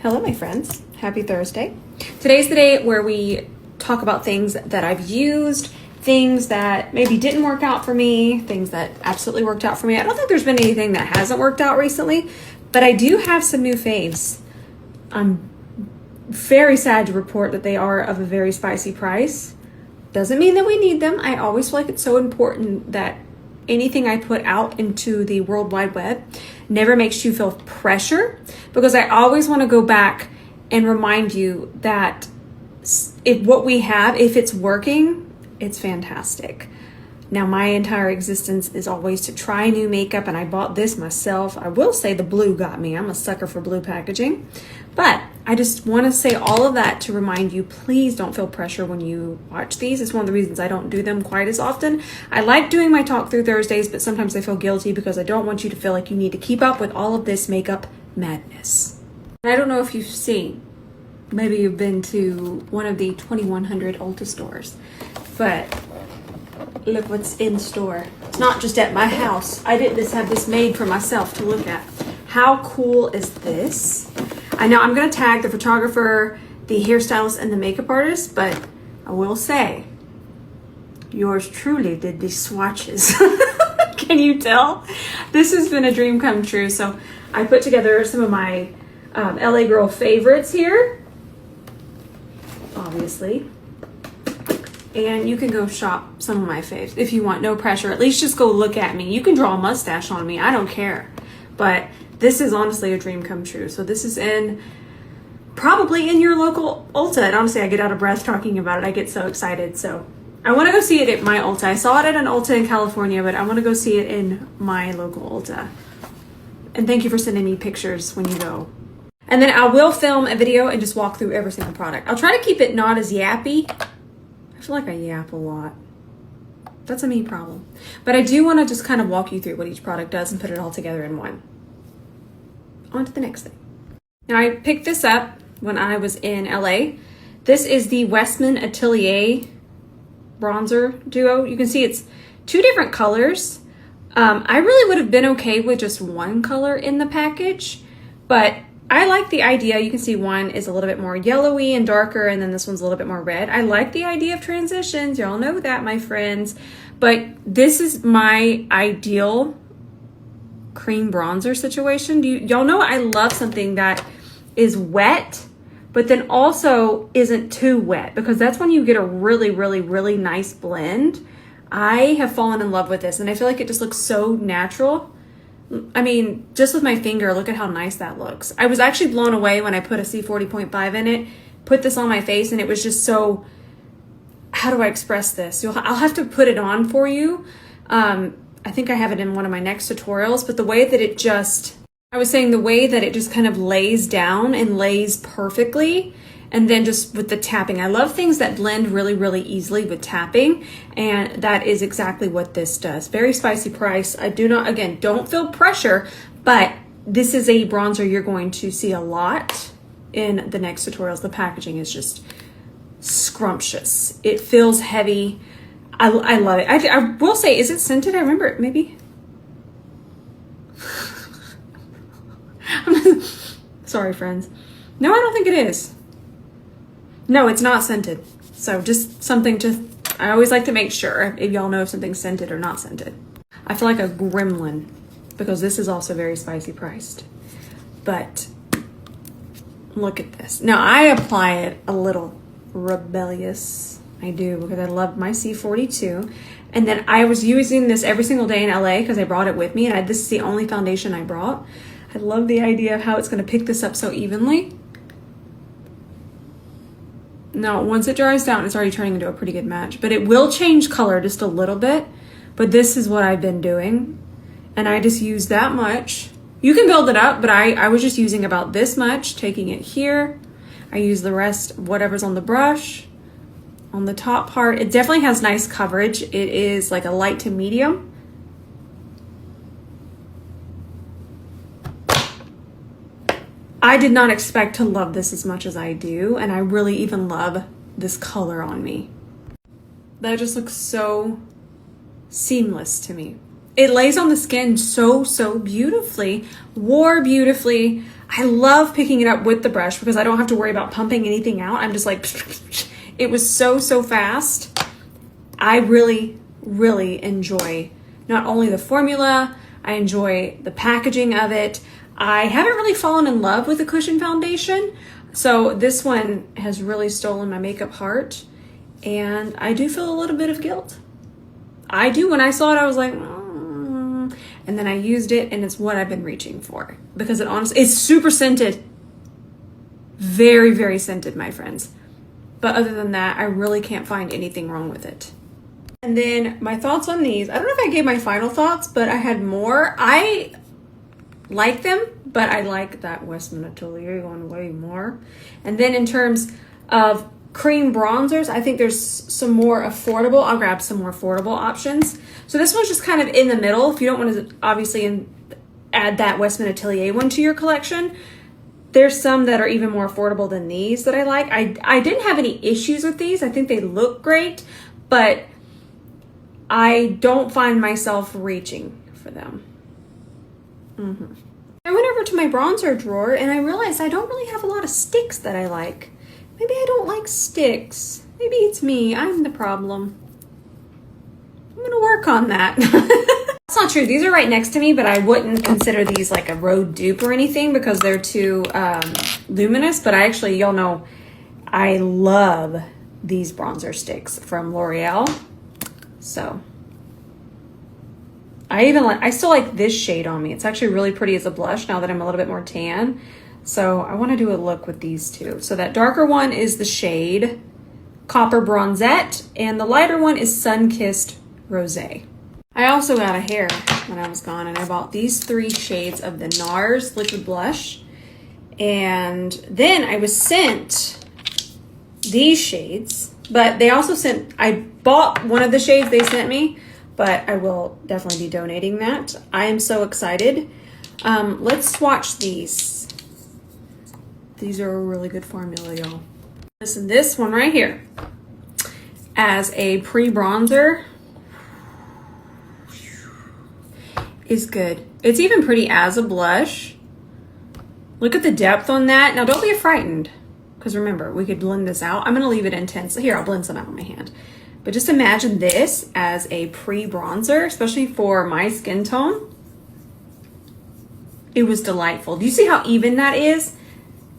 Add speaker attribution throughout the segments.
Speaker 1: Hello, my friends. Happy Thursday. Today's the day where we talk about things that I've used, things that maybe didn't work out for me, things that absolutely worked out for me. I don't think there's been anything that hasn't worked out recently, but I do have some new faves. I'm very sad to report that they are of a very spicy price. Doesn't mean that we need them. I always feel like it's so important that anything I put out into the World Wide Web never makes you feel pressure, because I always want to go back and remind you that if what we have, if it's working, it's fantastic. Now, my entire existence is always to try new makeup, and I bought this myself. I will say the blue got me. I'm a sucker for blue packaging. But I just want to say all of that to remind you, please don't feel pressure when you watch these. It's one of the reasons I don't do them quite as often. I like doing my Talk Through Thursdays, but sometimes I feel guilty because I don't want you to feel like you need to keep up with all of this makeup madness. And I don't know if you've seen, maybe you've been to one of the 2100 Ulta stores, but look what's in store. It's not just at my house. I didn't just have this made for myself to look at. How cool is this? I know I'm going to tag the photographer, the hairstylist, and the makeup artist, but I will say, yours truly did these swatches. Can you tell? This has been a dream come true. So I put together some of my LA girl favorites here, obviously. And you can go shop some of my faves if you want. No pressure. At least just go look at me. You can draw a mustache on me. I don't care. But this is honestly a dream come true. So this is probably in your local Ulta. And honestly, I get out of breath talking about it. I get so excited. So I want to go see it at my Ulta. I saw it at an Ulta in California, but I want to go see it in my local Ulta. And thank you for sending me pictures when you go. And then I will film a video and just walk through every single product. I'll try to keep it not as yappy. I feel like I yap a lot. That's a me problem. But I do want to just kind of walk you through what each product does and put it all together in one. On to the next thing. Now, I picked this up when I was in LA. This is the Westman Atelier bronzer duo. You can see it's two different colors. I really would have been okay with just one color in the package, but I like the idea. You can see one is a little bit more yellowy and darker, and then this one's a little bit more red. I like the idea of transitions. Y'all know that, my friends. But this is my ideal cream bronzer situation. Y'all know I love something that is wet, but then also isn't too wet, because that's when you get a really, really, really nice blend. I have fallen in love with this, and I feel like it just looks so natural. I mean, just with my finger, look at how nice that looks. I was actually blown away when I put a C40.5 in it, put this on my face, and it was just so, how do I express this? I'll have to put it on for you. I think I have it in one of my next tutorials, but the way that it just, I was saying the way that it just kind of lays down and lays perfectly. And then just with the tapping, I love things that blend really, really easily with tapping. And that is exactly what this does. Very spicy price. I do not, again, don't feel pressure, but this is a bronzer you're going to see a lot in the next tutorials. The packaging is just scrumptious. It feels heavy. I love it. I will say, is it scented? I remember it, maybe. Sorry, friends. No, I don't think it is. No, it's not scented. So just something to, I always like to make sure if y'all know if something's scented or not scented. I feel like a gremlin because this is also very spicy priced. But look at this. Now I apply it a little rebellious. I do, because I love my C42. And then I was using this every single day in LA because I brought it with me, and this is the only foundation I brought. I love the idea of how it's going to pick this up so evenly. Now, once it dries down, it's already turning into a pretty good match, but it will change color just a little bit. But this is what I've been doing, and I just use that much. You can build it up, but I was just using about this much, taking it here. I use the rest, whatever's on the brush. On the top part, it definitely has nice coverage. It is like a light to medium. I did not expect to love this as much as I do, and I really even love this color on me. That just looks so seamless to me. It lays on the skin so, so beautifully, wore beautifully. I love picking it up with the brush because I don't have to worry about pumping anything out. I'm just like, it was so, so fast. I really, really enjoy not only the formula, I enjoy the packaging of it. I haven't really fallen in love with the cushion foundation, so this one has really stolen my makeup heart, and I do feel a little bit of guilt. I do. When I saw it, I was like, and then I used it, and it's what I've been reaching for because it honestly, it's super scented. Very, very scented, my friends. But other than that, I really can't find anything wrong with it. And then my thoughts on these. I don't know if I gave my final thoughts, but I had more. I like them, but I like that Westman Atelier one way more. And then in terms of cream bronzers, I think there's some more affordable. I'll grab some more affordable options. So this one's just kind of in the middle. If you don't want to obviously add that Westman Atelier one to your collection, there's some that are even more affordable than these that I like. I didn't have any issues with these. I think they look great, but I don't find myself reaching for them. I went over to my bronzer drawer and I realized I don't really have a lot of sticks that I like. Maybe I don't like sticks. Maybe it's me. I'm the problem. I'm gonna work on that. That's not true. These are right next to me, but I wouldn't consider these like a road dupe or anything because they're too luminous. But I actually, y'all know, I love these bronzer sticks from L'Oreal. So I still like this shade on me. It's actually really pretty as a blush now that I'm a little bit more tan. So I want to do a look with these two. So that darker one is the shade Copper Bronzette, and the lighter one is Sun-Kissed Rosé. I also got a hair when I was gone, and I bought these 3 shades of the NARS liquid blush. And then I was sent these shades, but they also sent, I bought one of the shades they sent me, but I will definitely be donating that. I am so excited. Let's swatch these. These are a really good formula, y'all. Listen, this one right here as a pre-bronzer is good. It's even pretty as a blush. Look at the depth on that. Now don't be frightened, because remember, we could blend this out. I'm gonna leave it intense. Here, I'll blend some out on my hand. But just imagine this as a pre-bronzer, especially for my skin tone. It was delightful. Do you see how even that is?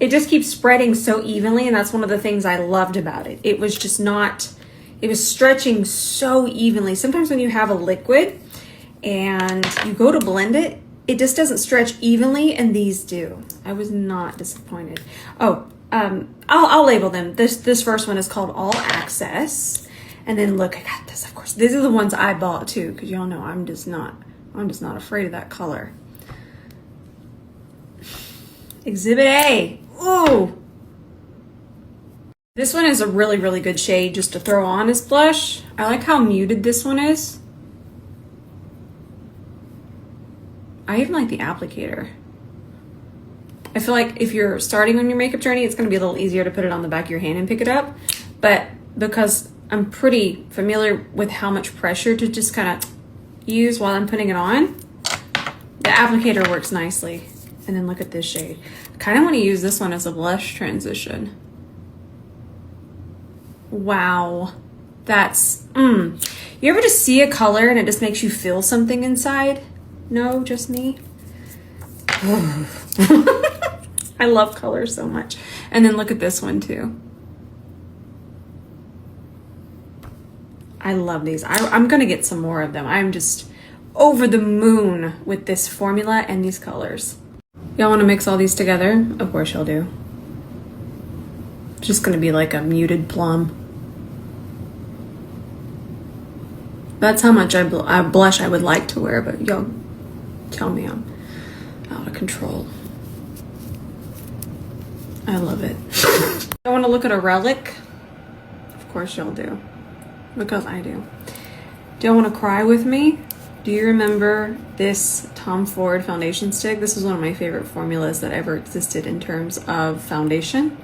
Speaker 1: It just keeps spreading so evenly, and that's one of the things I loved about it. It was just not, it was stretching so evenly. Sometimes when you have a liquid and you go to blend it, it just doesn't stretch evenly, and these do. I was not disappointed. Oh, I'll label them. This first one is called All Access. And then look, I got this, of course. These are the ones I bought too, because y'all know I'm just not afraid of that color. Exhibit A. Ooh. This one is a really, really good shade just to throw on as blush. I like how muted this one is. I even like the applicator. I feel like if you're starting on your makeup journey, it's going to be a little easier to put it on the back of your hand and pick it up. But because I'm pretty familiar with how much pressure to just kind of use while I'm putting it on, the applicator works nicely. And then look at this shade. I kind of want to use this one as a blush transition. Wow. That's, You ever just see a color and it just makes you feel something inside? No, just me? I love colors so much. And then look at this one too. I love these. I'm gonna get some more of them. I'm just over the moon with this formula and these colors. Y'all wanna mix all these together? Of course y'all do. It's just gonna be like a muted plum. That's how much I blush I would like to wear, but y'all tell me I'm out of control. I love it. I wanna look at a relic? Of course y'all do. Because I do. Do y'all want to cry with me? Do you remember this Tom Ford foundation stick? This is one of my favorite formulas that ever existed in terms of foundation.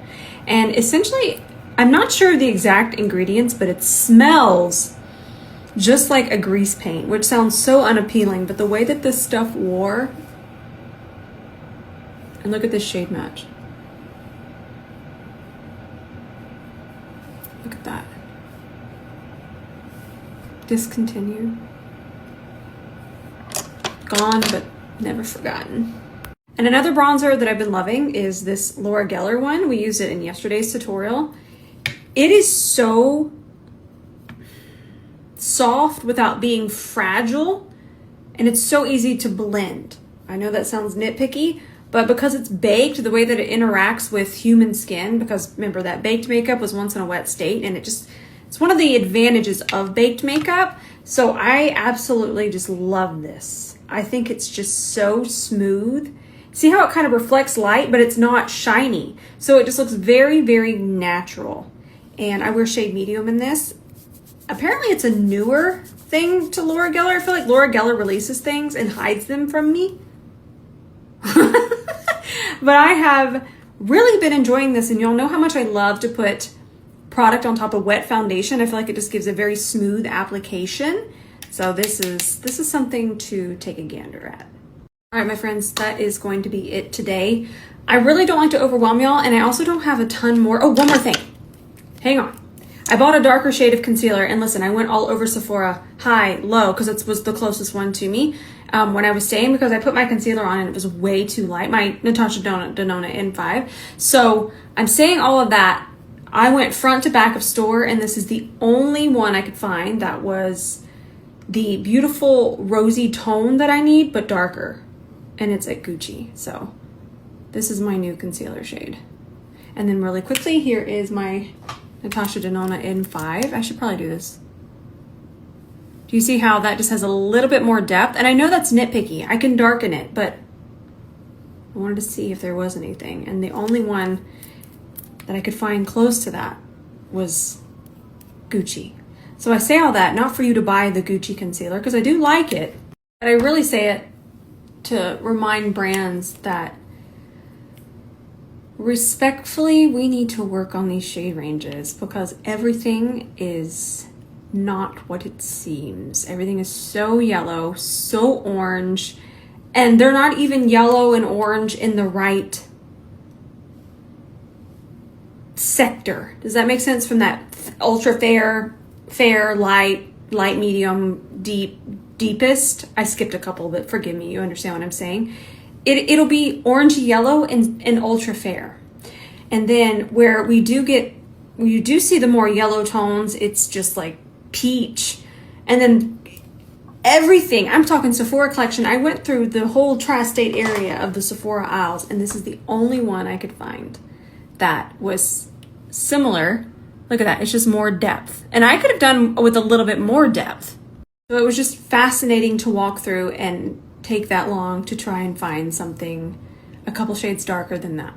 Speaker 1: And essentially, I'm not sure of the exact ingredients, but it smells just like a grease paint, which sounds so unappealing, but the way that this stuff wore, and look at this shade match. Look at that. Discontinued. Gone, but never forgotten. And another bronzer that I've been loving is this Laura Geller one. We used it in yesterday's tutorial. It is so soft without being fragile, and it's so easy to blend. I know that sounds nitpicky, but because it's baked, the way that it interacts with human skin, because remember that baked makeup was once in a wet state, and it's one of the advantages of baked makeup. So I absolutely just love this. I think it's just so smooth. See how it kind of reflects light, but it's not shiny. So it just looks very, very natural. And I wear shade medium in this. Apparently it's a newer thing to Laura Geller. I feel like Laura Geller releases things and hides them from me. But I have really been enjoying this, and y'all know how much I love to put product on top of wet foundation. I feel like it just gives a very smooth application. So this is something to take a gander at. All right, my friends, that is going to be it today. I really don't like to overwhelm y'all, and I also don't have a ton more. Oh, one more thing. Hang on. I bought a darker shade of concealer, and listen, I went all over Sephora, high, low, because it was the closest one to me when I was staying, because I put my concealer on and it was way too light, my 𝗕𝗘𝗔𝗨𝗧𝗬 N5. So I'm saying all of that. I went front to back of store, and this is the only one I could find that was the beautiful rosy tone that I need, but darker. And it's at Gucci. So this is my new concealer shade. And then really quickly, here is my 𝗕𝗘𝗔𝗨𝗧𝗬 N5. I should probably do this. Do you see how that just has a little bit more depth? And I know that's nitpicky. I can darken it, but I wanted to see if there was anything. And the only one that I could find close to that was Gucci. So I say all that, not for you to buy the Gucci concealer, because I do like it, but I really say it to remind brands that respectfully, we need to work on these shade ranges, because everything is not what it seems. Everything is so yellow, so orange, and they're not even yellow and orange in the right sector. Does that make sense? From that ultra fair, light, medium, deepest. I skipped a couple, but forgive me, you understand what I'm saying. It'll be orangey yellow and ultra fair. And then where you do see the more yellow tones, it's just like peach. And then everything, I'm talking Sephora collection. I went through the whole tri-state area of the Sephora aisles, and this is the only one I could find that was similar. Look at that, it's just more depth. And I could have done with a little bit more depth. So it was just fascinating to walk through and take that long to try and find something a couple shades darker than that.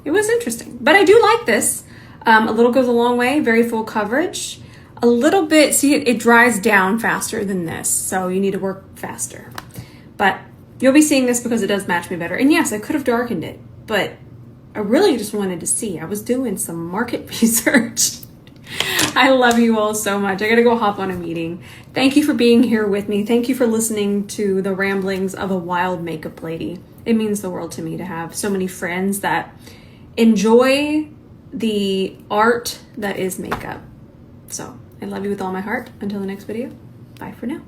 Speaker 1: It was interesting, but I do like this. A little goes a long way, very full coverage. A little bit, see, it dries down faster than this, so you need to work faster. But you'll be seeing this because it does match me better. And yes, I could have darkened it, but I really just wanted to see. I was doing some market research. I love you all so much. I gotta go hop on a meeting. Thank you for being here with me. Thank you for listening to the ramblings of a wild makeup lady. It means the world to me to have so many friends that enjoy the art that is makeup. So I love you with all my heart. Until the next video, bye for now.